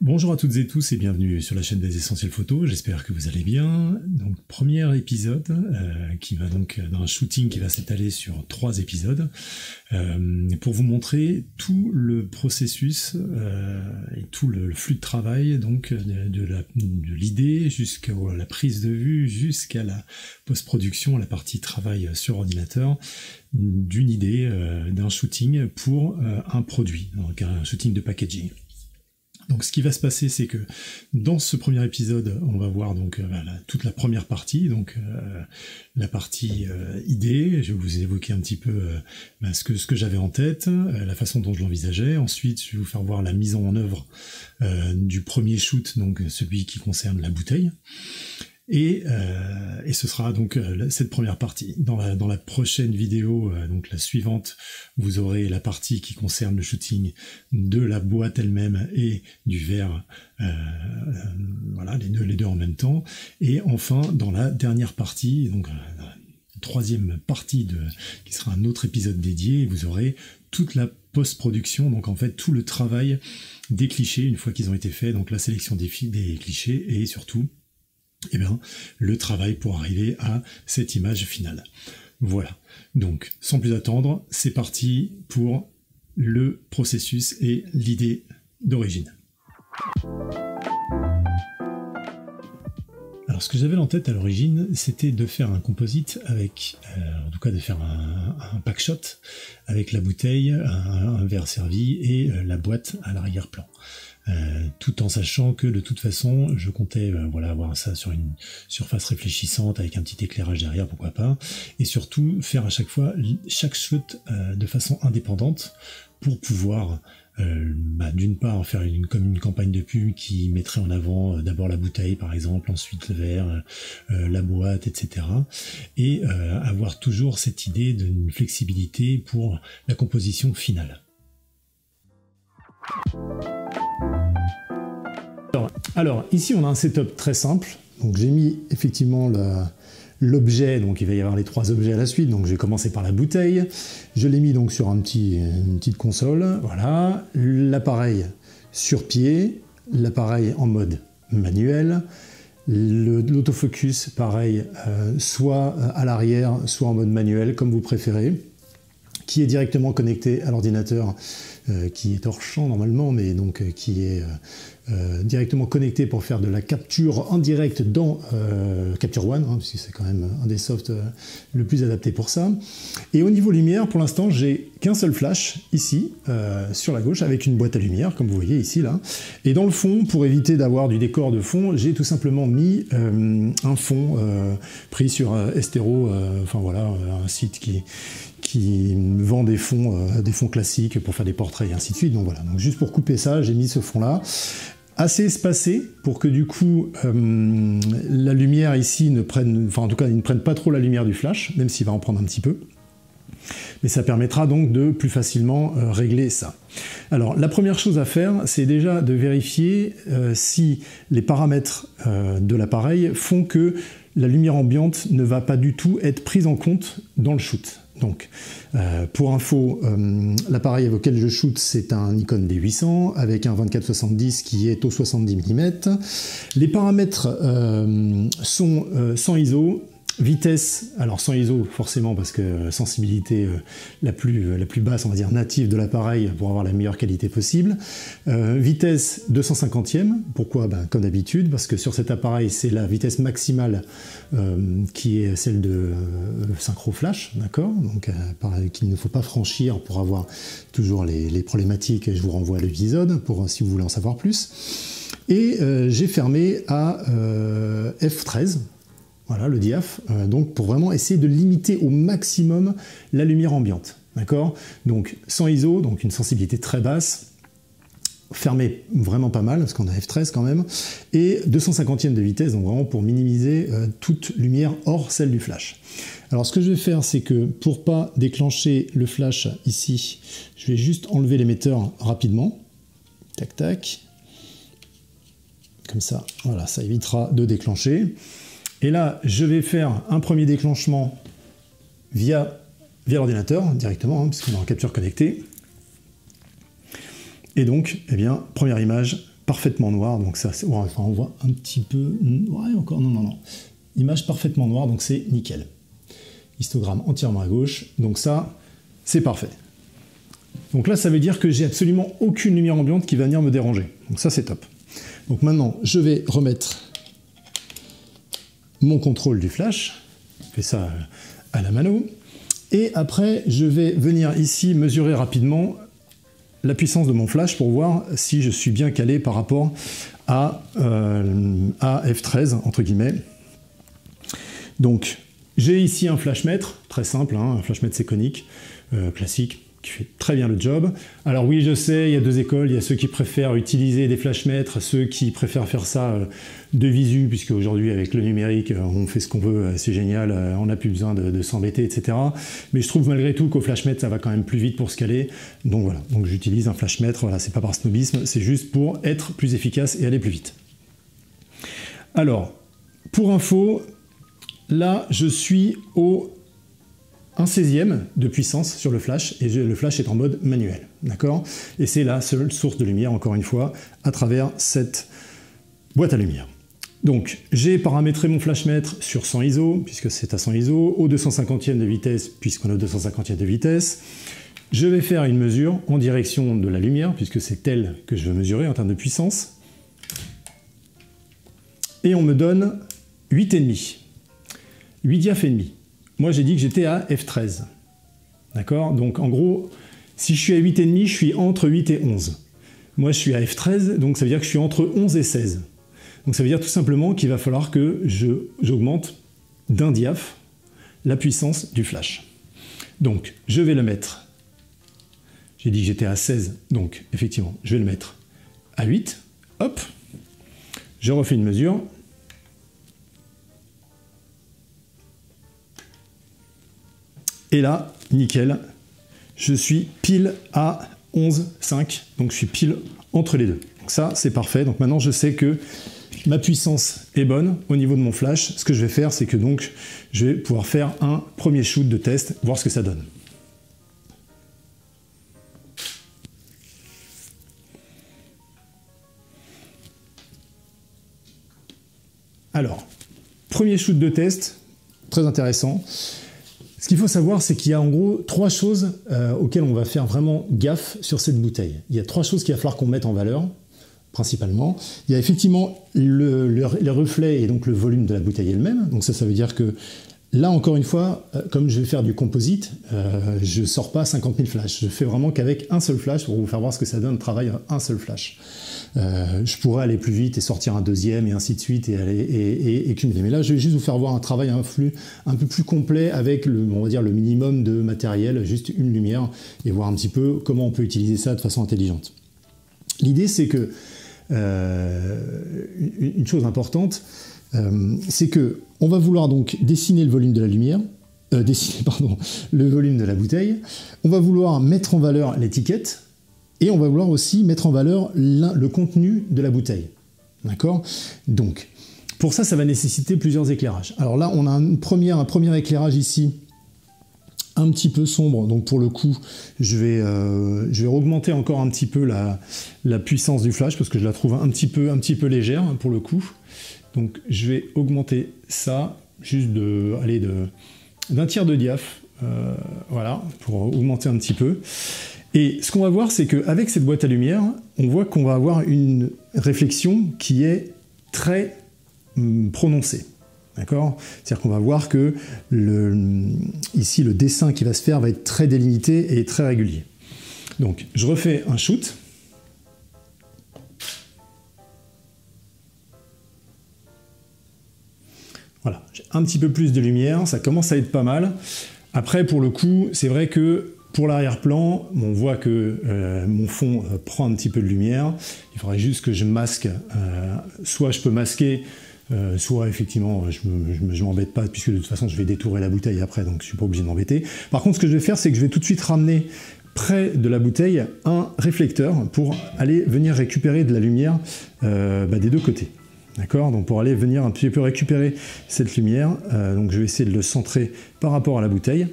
Bonjour à toutes et tous et bienvenue sur la chaîne des Essentiels Photos, j'espère que vous allez bien. Donc premier épisode qui va donc d'un shooting qui va s'étaler sur 3 épisodes pour vous montrer tout le processus et tout le flux de travail donc de l'idée jusqu'à la prise de vue jusqu'à la post-production, la partie travail sur ordinateur d'une idée d'un shooting pour un produit, donc un shooting de packaging. Donc ce qui va se passer, c'est que dans ce premier épisode, on va voir donc toute la première partie, donc la partie idée. Je vais vous évoquer un petit peu ce que j'avais en tête, la façon dont je l'envisageais. Ensuite, je vais vous faire voir la mise en œuvre du premier shoot, donc celui qui concerne la bouteille. Et ce sera donc cette première partie. Dans la prochaine vidéo, donc la suivante, vous aurez la partie qui concerne le shooting de la boîte elle-même et du verre, voilà, les deux en même temps. Et enfin, dans la dernière partie, donc la troisième partie qui sera un autre épisode dédié, vous aurez toute la post-production, donc en fait tout le travail des clichés une fois qu'ils ont été faits, donc la sélection des clichés et surtout le travail pour arriver à cette image finale. Voilà, donc sans plus attendre, c'est parti pour le processus et l'idée d'origine. Alors ce que j'avais en tête à l'origine, c'était de faire un composite avec, en tout cas de faire un pack shot avec la bouteille, un verre servi et la boîte à l'arrière-plan. Tout en sachant que de toute façon je comptais avoir ça sur une surface réfléchissante avec un petit éclairage derrière, pourquoi pas, et surtout faire à chaque fois chaque shoot de façon indépendante pour pouvoir d'une part faire comme une campagne de pub qui mettrait en avant d'abord la bouteille par exemple, ensuite le verre, la boîte, etc. et avoir toujours cette idée d'une flexibilité pour la composition finale. Alors ici on a un setup très simple, donc j'ai mis effectivement l'objet, donc il va y avoir les 3 objets à la suite, donc je vais commencer par la bouteille, je l'ai mis donc sur une petite console, voilà, l'appareil sur pied, l'appareil en mode manuel, l'autofocus pareil, soit à l'arrière, soit en mode manuel, comme vous préférez, qui est directement connecté à l'ordinateur, qui est hors champ normalement, mais donc qui est directement connecté pour faire de la capture en direct dans Capture One, parce que c'est quand même un des softs le plus adapté pour ça. Et au niveau lumière, pour l'instant, j'ai qu'un seul flash ici, sur la gauche, avec une boîte à lumière, comme vous voyez ici, là. Et dans le fond, pour éviter d'avoir du décor de fond, j'ai tout simplement mis un fond pris sur Estero, enfin voilà, un site qui vend des fonds classiques pour faire des portraits et ainsi de suite. Donc voilà, donc juste pour couper ça, j'ai mis ce fond là, assez espacé pour que du coup la lumière ici ne prenne, enfin en tout cas il ne prenne pas trop la lumière du flash, même s'il va en prendre un petit peu. Mais ça permettra donc de plus facilement régler ça. Alors la première chose à faire, c'est déjà de vérifier si les paramètres de l'appareil font que la lumière ambiante ne va pas du tout être prise en compte dans le shoot. Donc, pour info, l'appareil avec lequel je shoot, c'est un Nikon D800 avec un 24-70 qui est au 70 mm. Les paramètres sont sans ISO. Vitesse, alors sans ISO forcément parce que sensibilité la plus basse, on va dire native de l'appareil pour avoir la meilleure qualité possible. Vitesse 250e, pourquoi? Comme d'habitude, parce que sur cet appareil c'est la vitesse maximale qui est celle de synchro flash, d'accord, donc qu'il ne faut pas franchir pour avoir toujours les problématiques. Je vous renvoie à l'épisode pour si vous voulez en savoir plus. Et j'ai fermé à f13. Voilà, le diaph, donc pour vraiment essayer de limiter au maximum la lumière ambiante, d'accord? Donc sans ISO, donc une sensibilité très basse, fermé vraiment pas mal, parce qu'on a f13 quand même, et 250e de vitesse, donc vraiment pour minimiser toute lumière hors celle du flash. Alors ce que je vais faire, c'est que pour pas déclencher le flash ici, je vais juste enlever l'émetteur rapidement, tac tac, comme ça, voilà, ça évitera de déclencher. Et là, je vais faire un premier déclenchement via l'ordinateur, directement, parce qu'on est en capture connectée. Et donc, eh bien, première image parfaitement noir, donc ça, ouais, enfin, on voit un petit peu, ouais, encore, non, image parfaitement noire, donc c'est nickel. Histogramme entièrement à gauche, donc ça, c'est parfait. Donc là, ça veut dire que j'ai absolument aucune lumière ambiante qui va venir me déranger, donc ça, c'est top. Donc maintenant, je vais remettre mon contrôle du flash, je fais ça à la mano, et après, je vais venir ici mesurer rapidement la puissance de mon flash pour voir si je suis bien calé par rapport à F13, entre guillemets. Donc, j'ai ici un flashmètre, très simple, hein, un flashmètre séconique, classique, qui fait très bien le job. Alors oui, je sais, il y a deux écoles, il y a ceux qui préfèrent utiliser des flashmètres, ceux qui préfèrent faire ça de visu, puisque aujourd'hui avec le numérique, on fait ce qu'on veut, c'est génial, on n'a plus besoin de s'embêter, etc. Mais je trouve malgré tout qu'au flashmètre, ça va quand même plus vite pour se caler. Donc voilà, donc j'utilise un flashmètre, voilà, c'est pas par snobisme, c'est juste pour être plus efficace et aller plus vite. Alors, pour info, là, je suis au 1/16e de puissance sur le flash, et le flash est en mode manuel, d'accord? Et c'est la seule source de lumière, encore une fois, à travers cette boîte à lumière. Donc, j'ai paramétré mon flashmètre sur 100 ISO, puisque c'est à 100 ISO, au 250e de vitesse, puisqu'on est au 250e de vitesse. Je vais faire une mesure en direction de la lumière, puisque c'est elle que je veux mesurer en termes de puissance. Et on me donne 8,5. 8 diaph et demi. Moi, j'ai dit que j'étais à F13. D'accord? Donc, en gros, si je suis à 8,5, je suis entre 8 et 11. Moi, je suis à F13, donc ça veut dire que je suis entre 11 et 16. Donc, ça veut dire tout simplement qu'il va falloir que j'augmente d'un diaph la puissance du flash. Donc, je vais le mettre. J'ai dit que j'étais à 16, donc, effectivement, je vais le mettre à 8. Hop. Je refais une mesure. Et là, nickel, je suis pile à 11,5, donc je suis pile entre les deux. Donc ça, c'est parfait. Donc maintenant, je sais que ma puissance est bonne au niveau de mon flash. Ce que je vais faire, c'est que donc, je vais pouvoir faire un premier shoot de test, voir ce que ça donne. Alors, premier shoot de test, très intéressant. Ce qu'il faut savoir, c'est qu'il y a en gros 3 choses auxquelles on va faire vraiment gaffe sur cette bouteille. Il y a 3 choses qu'il va falloir qu'on mette en valeur, principalement. Il y a effectivement les reflets et donc le volume de la bouteille elle-même. Donc ça veut dire que là, encore une fois, comme je vais faire du composite, je ne sors pas 50 000 flashs. Je fais vraiment qu'avec un seul flash, pour vous faire voir ce que ça donne, travailler un seul flash. Je pourrais aller plus vite et sortir un deuxième et ainsi de suite et cumuler. Mais là, je vais juste vous faire voir un travail, un flux un peu plus complet avec on va dire le minimum de matériel, juste une lumière, et voir un petit peu comment on peut utiliser ça de façon intelligente. L'idée, c'est que une chose importante, c'est que on va vouloir donc dessiner le volume de la lumière, le volume de la bouteille. On va vouloir mettre en valeur l'étiquette. Et on va vouloir aussi mettre en valeur le contenu de la bouteille. D'accord? Donc, pour ça, ça va nécessiter plusieurs éclairages. Alors là, on a un premier éclairage ici, un petit peu sombre. Donc pour le coup, je vais augmenter encore un petit peu la puissance du flash, parce que je la trouve un petit peu légère, pour le coup. Donc je vais augmenter ça, juste d'un tiers de diaph, voilà, pour augmenter un petit peu. Et ce qu'on va voir, c'est qu'avec cette boîte à lumière, on voit qu'on va avoir une réflexion qui est très prononcée. D'accord? C'est-à-dire qu'on va voir que ici, le dessin qui va se faire va être très délimité et très régulier. Donc, je refais un shoot. Voilà, j'ai un petit peu plus de lumière, ça commence à être pas mal. Après, pour le coup, c'est vrai que pour l'arrière-plan, on voit que mon fond prend un petit peu de lumière. Il faudrait juste que je masque. Soit je peux masquer, soit effectivement je m'embête pas, puisque de toute façon je vais détourer la bouteille après, donc je suis pas obligé de m'embêter. Par contre, ce que je vais faire, c'est que je vais tout de suite ramener près de la bouteille un réflecteur pour aller venir récupérer de la lumière des deux côtés. D'accord? Donc pour aller venir un petit peu récupérer cette lumière, donc je vais essayer de le centrer par rapport à la bouteille.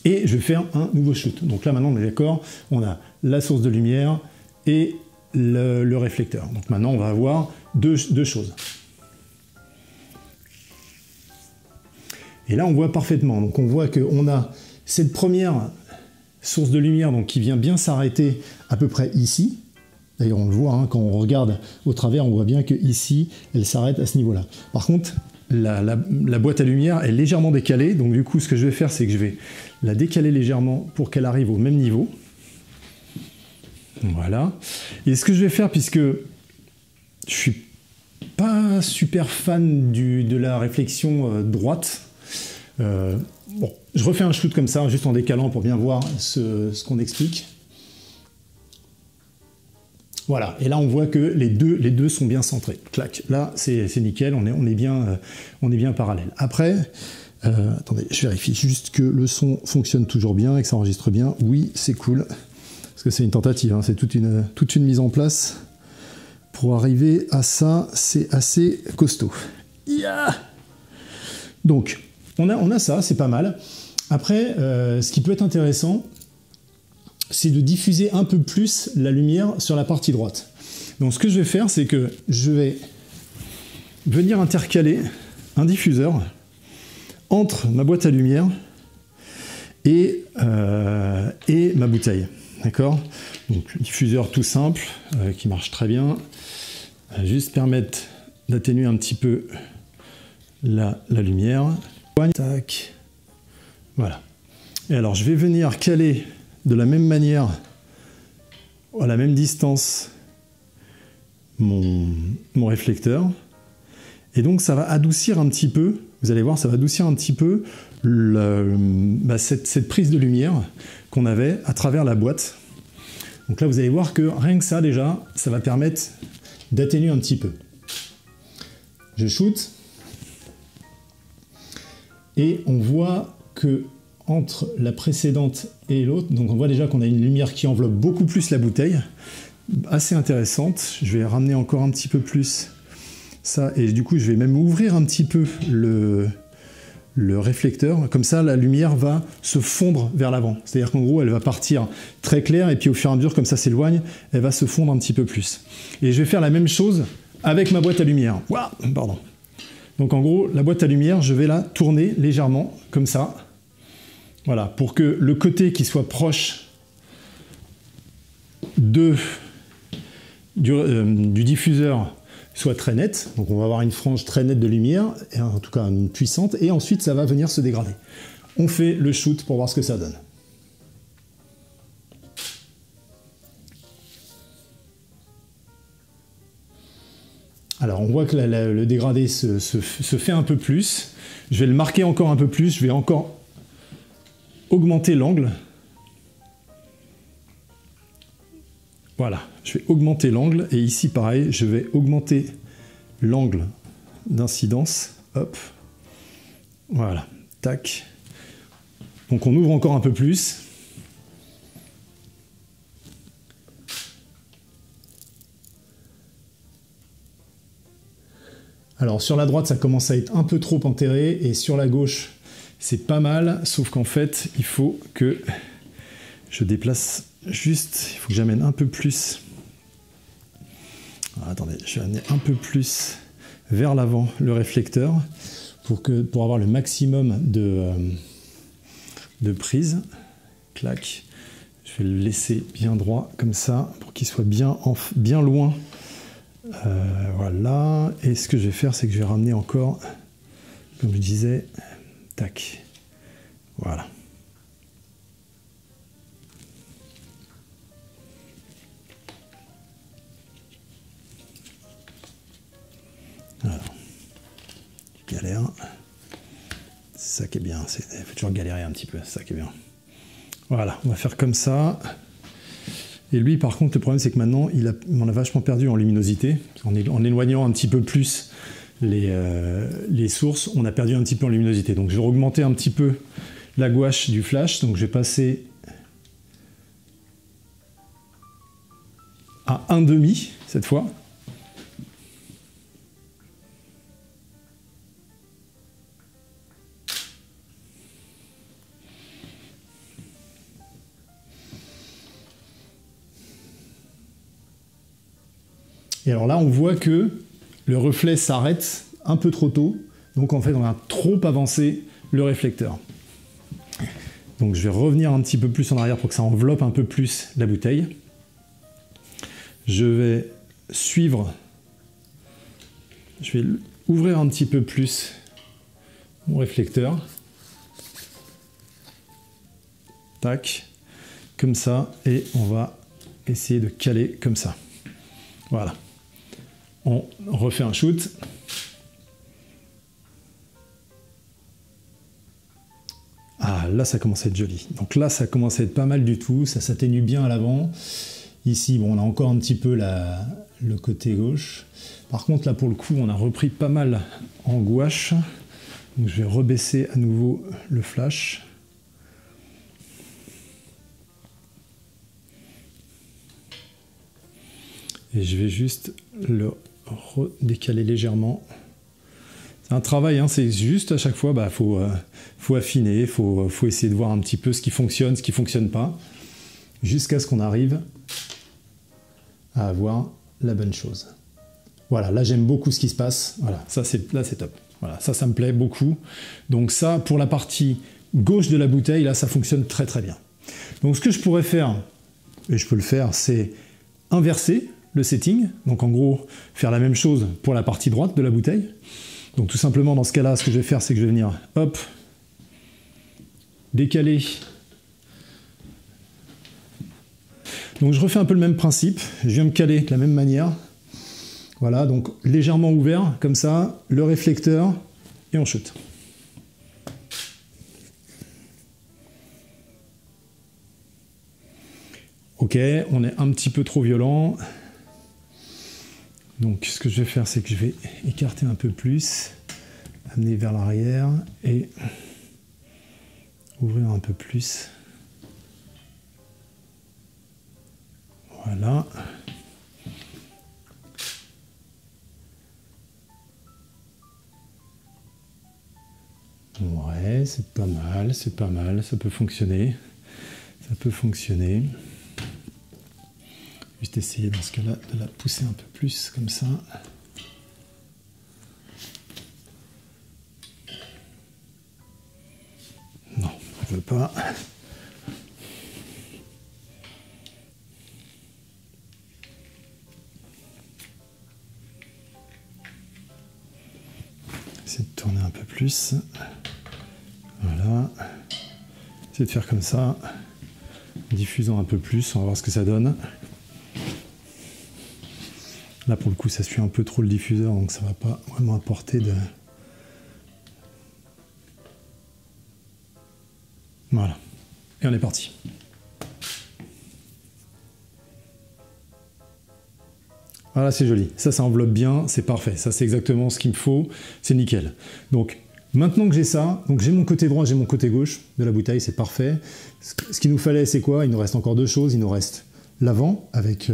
Et je vais faire un nouveau shoot. Donc là, maintenant, on est d'accord, on a la source de lumière et le réflecteur. Donc maintenant, on va avoir deux choses. Et là, on voit parfaitement. Donc on voit qu'on a cette première source de lumière donc, qui vient bien s'arrêter à peu près ici. D'ailleurs, on le voit, hein, quand on regarde au travers, on voit bien que ici, elle s'arrête à ce niveau-là. Par contre, la boîte à lumière est légèrement décalée. Donc du coup, ce que je vais faire, c'est que je vais la décaler légèrement pour qu'elle arrive au même niveau. Voilà. Et ce que je vais faire, puisque je suis pas super fan de la réflexion droite, bon, je refais un shoot comme ça, juste en décalant pour bien voir ce qu'on explique. Voilà, et là on voit que les deux sont bien centrés. Clac, là c'est nickel, on est bien parallèle. Après, attendez, je vérifie juste que le son fonctionne toujours bien et que ça enregistre bien. Oui, c'est cool, parce que c'est une tentative, hein, c'est toute une mise en place. Pour arriver à ça, c'est assez costaud. Yeah. Donc, on a ça, c'est pas mal. Après, ce qui peut être intéressant, c'est de diffuser un peu plus la lumière sur la partie droite. Donc ce que je vais faire, c'est que je vais venir intercaler un diffuseur entre ma boîte à lumière et ma bouteille. D'accord? Donc diffuseur tout simple, qui marche très bien. Juste permettre d'atténuer un petit peu la lumière. Tac. Voilà. Et alors je vais venir caler de la même manière, à la même distance, mon réflecteur. Et donc ça va adoucir un petit peu, vous allez voir, ça va adoucir un petit peu cette prise de lumière qu'on avait à travers la boîte. Donc là, vous allez voir que rien que ça, déjà, ça va permettre d'atténuer un petit peu. Je shoot. Et on voit que entre la précédente et l'autre, donc on voit déjà qu'on a une lumière qui enveloppe beaucoup plus la bouteille, assez intéressante. Je vais ramener encore un petit peu plus ça, et du coup je vais même ouvrir un petit peu le réflecteur, comme ça la lumière va se fondre vers l'avant, c'est-à-dire qu'en gros elle va partir très claire, et puis au fur et à mesure, comme ça s'éloigne, elle va se fondre un petit peu plus. Et je vais faire la même chose avec ma boîte à lumière. Ouah, pardon. Donc en gros, la boîte à lumière, je vais la tourner légèrement, comme ça. Voilà, pour que le côté qui soit proche du diffuseur soit très net. Donc on va avoir une frange très nette de lumière, et en tout cas une puissante, et ensuite ça va venir se dégrader. On fait le shoot pour voir ce que ça donne. Alors on voit que le dégradé se fait un peu plus. Je vais le marquer encore un peu plus, je vais encore augmenter l'angle. Voilà, je vais augmenter l'angle, et ici pareil, je vais augmenter l'angle d'incidence. Hop, voilà, tac. Donc on ouvre encore un peu plus. Alors sur la droite, ça commence à être un peu trop enterré, et sur la gauche, c'est pas mal, sauf qu'en fait, il faut que je déplace juste, il faut que j'amène un peu plus. Alors, attendez, je vais amener un peu plus vers l'avant le réflecteur pour avoir le maximum de prise. Clac. Je vais le laisser bien droit comme ça pour qu'il soit bien loin. Voilà. Et ce que je vais faire, c'est que je vais ramener encore, comme je disais, tac. Voilà. Alors, je galère. C'est ça qui est bien. Il faut toujours galérer un petit peu. C'est ça qui est bien. Voilà, on va faire comme ça. Et lui, par contre, le problème, c'est que maintenant, on a vachement perdu en luminosité. En éloignant un petit peu plus les sources, on a perdu un petit peu en luminosité. Donc, je vais augmenter un petit peu la gouache du flash. Donc, je vais passer à 1,5 cette fois. Et alors là, on voit que le reflet s'arrête un peu trop tôt. Donc en fait, on a trop avancé le réflecteur. Donc je vais revenir un petit peu plus en arrière pour que ça enveloppe un peu plus la bouteille. Je vais suivre, je vais ouvrir un petit peu plus mon réflecteur. Tac, comme ça, et on va essayer de caler comme ça. Voilà. On refait un shoot. Ah, là, ça commence à être joli. Donc là, ça commence à être pas mal du tout. Ça s'atténue bien à l'avant. Ici, bon, on a encore un petit peu le côté gauche. Par contre, là, pour le coup, on a repris pas mal en gouache. Donc, je vais rebaisser à nouveau le flash. Et je vais juste le redécaler légèrement. C'est un travail, hein, c'est juste à chaque fois, faut affiner, faut essayer de voir un petit peu ce qui fonctionne, ce qui ne fonctionne pas, jusqu'à ce qu'on arrive à avoir la bonne chose. Voilà, là j'aime beaucoup ce qui se passe. Voilà, là c'est top. Voilà, ça me plaît beaucoup. Donc ça, pour la partie gauche de la bouteille, là ça fonctionne très très bien. Donc ce que je pourrais faire, et je peux le faire, c'est inverser le setting. Donc en gros, faire la même chose pour la partie droite de la bouteille. Donc tout simplement dans ce cas-là, ce que je vais faire, c'est que je vais venir, hop, décaler. Donc je refais un peu le même principe, je viens me caler de la même manière. Voilà, donc légèrement ouvert, comme ça, le réflecteur, et on shoot. Ok, on est un petit peu trop violent. Donc ce que je vais faire, c'est que je vais écarter un peu plus, amener vers l'arrière et ouvrir un peu plus. Voilà. Ouais, c'est pas mal, ça peut fonctionner. Ça peut fonctionner. Juste essayer dans ce cas-là de la pousser un peu plus, comme ça. Non, on ne veut pas. Essayer de tourner un peu plus. Voilà. Essayer de faire comme ça. Diffusant un peu plus, on va voir ce que ça donne. Là, pour le coup, ça suit un peu trop le diffuseur, donc ça ne va pas vraiment apporter de... Voilà. Et on est parti. Voilà, c'est joli. Ça enveloppe bien, c'est parfait. Ça, c'est exactement ce qu'il me faut. C'est nickel. Donc, maintenant que j'ai ça, donc j'ai mon côté droit, j'ai mon côté gauche de la bouteille, c'est parfait. Ce qu'il nous fallait, c'est quoi? Il nous reste encore deux choses. Il nous reste l'avant, avec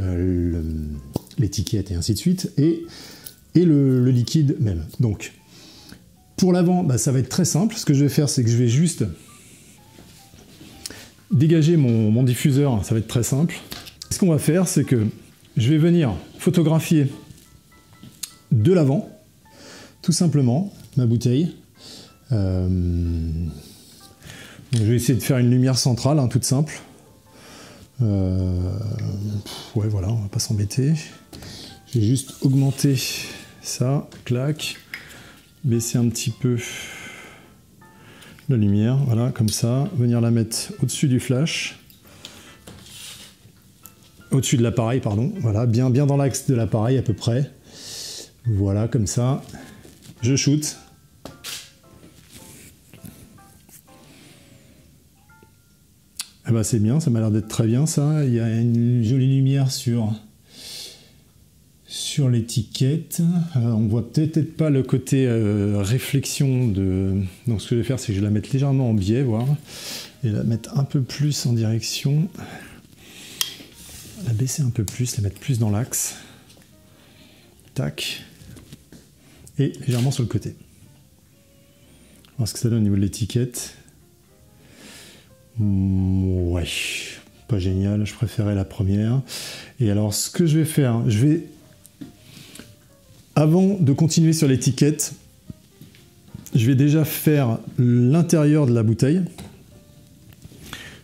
l'étiquette et ainsi de suite, et le liquide même. Donc, pour l'avant, ça va être très simple. Ce que je vais faire, c'est que je vais juste dégager mon diffuseur. Ça va être très simple. Ce qu'on va faire, c'est que je vais venir photographier de l'avant, tout simplement, ma bouteille. Donc, je vais essayer de faire une lumière centrale, hein, toute simple. Ouais, voilà, on va pas s'embêter. Je vais juste augmenter ça, clac, baisser un petit peu la lumière, voilà, comme ça, venir la mettre au-dessus du flash, au-dessus de l'appareil, pardon, voilà, bien dans l'axe de l'appareil à peu près, voilà, comme ça, je shoot. Eh ben c'est bien, ça m'a l'air d'être très bien ça. Il y a une jolie lumière sur l'étiquette. On voit peut-être pas le côté réflexion de... Donc ce que je vais faire, c'est que je vais la mettre légèrement en biais, voir, et la mettre un peu plus en direction. La baisser un peu plus, la mettre plus dans l'axe. Tac. Et légèrement sur le côté. On va voir ce que ça donne au niveau de l'étiquette. Ouais, pas génial, je préférais la première. Et alors, ce que je vais faire, je vais Avant de continuer sur l'étiquette, je vais déjà faire l'intérieur de la bouteille.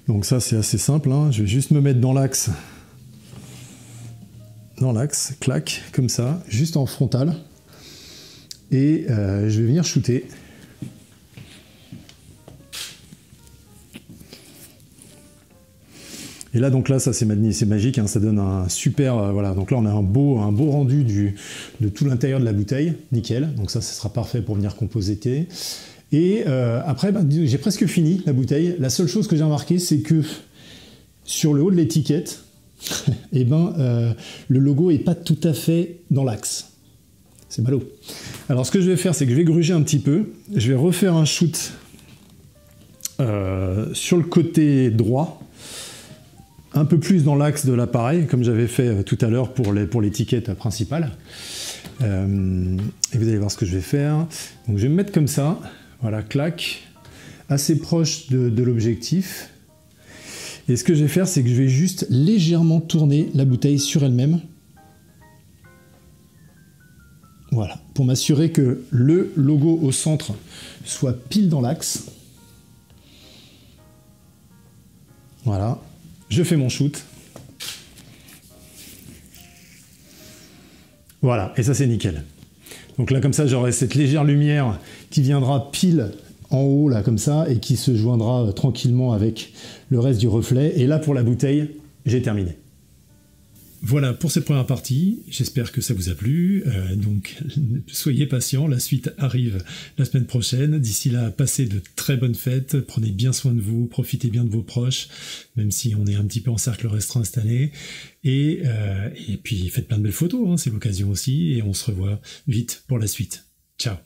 Donc ça c'est assez simple, hein. Je vais juste me mettre dans l'axe, clac, comme ça, juste en frontal. Et je vais venir shooter. Et là, donc là, ça c'est magique, hein, ça donne un super... voilà, donc là on a un beau rendu de tout l'intérieur de la bouteille, nickel. Donc ça sera parfait pour venir composer. Et après, j'ai presque fini la bouteille. La seule chose que j'ai remarqué, c'est que sur le haut de l'étiquette, eh ben, le logo n'est pas tout à fait dans l'axe. C'est ballot. Alors ce que je vais faire, c'est que je vais gruger un petit peu. Je vais refaire un shoot sur le côté droit, un peu plus dans l'axe de l'appareil, comme j'avais fait tout à l'heure pour l'étiquette principale. Et vous allez voir ce que je vais faire. Donc je vais me mettre comme ça, voilà, clac, assez proche de l'objectif. Et ce que je vais faire, c'est que je vais juste légèrement tourner la bouteille sur elle-même. Voilà, pour m'assurer que le logo au centre soit pile dans l'axe. Voilà. Je fais mon shoot. Voilà, et ça c'est nickel. Donc là comme ça j'aurai cette légère lumière qui viendra pile en haut là comme ça et qui se joindra tranquillement avec le reste du reflet. Et là pour la bouteille, j'ai terminé. Voilà pour cette première partie, j'espère que ça vous a plu, donc soyez patients, la suite arrive la semaine prochaine. D'ici là, passez de très bonnes fêtes, prenez bien soin de vous, profitez bien de vos proches, même si on est un petit peu en cercle restreint cette année, et puis faites plein de belles photos, hein, c'est l'occasion aussi, et on se revoit vite pour la suite. Ciao.